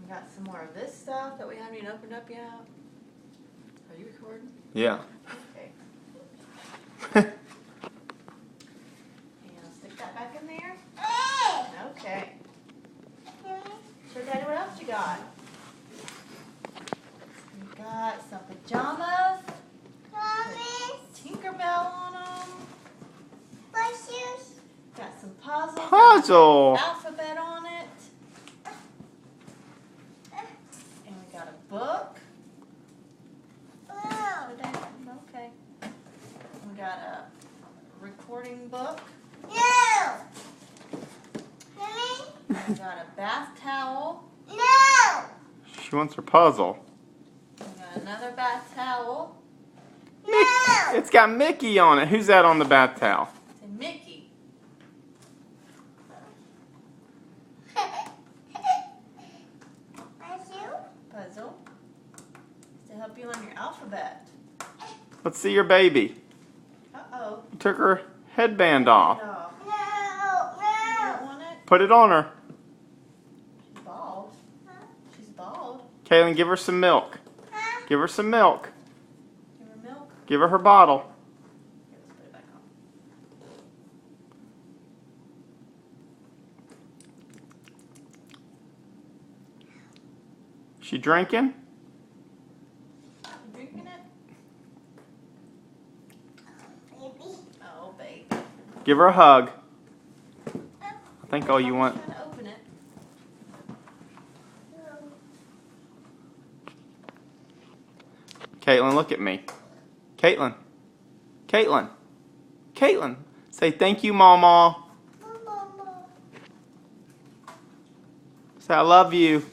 Got some more of this stuff that we haven't even opened up yet. Are you recording? Yeah. Okay. And stick that back in there. Okay. So, Daddy, what else you got? We got some pajamas. Tinkerbell on them. Got some puzzles. Puzzle. Got an alphabet on it. And we got a book. Okay. We got a recording book. We got a bath towel. She wants her puzzle. We got another bath towel. It's got Mickey on it. Who's that on the bath towel? It's a Mickey. Puzzle. To help you on your alphabet. Let's see your baby. Uh-oh. You took her headband off. You don't want it? Put it on her. She's bald. She's bald. Kaylin, give her some milk. Give her some milk. Give her milk. Give her bottle. Here, let's put it back on. She drinking? You drinking it? Oh, baby. Give her a hug. I think all you want. Trying to open it. Caitlin, look at me. Caitlin. Caitlin. Caitlin. Say thank you, Mama. Say I love you.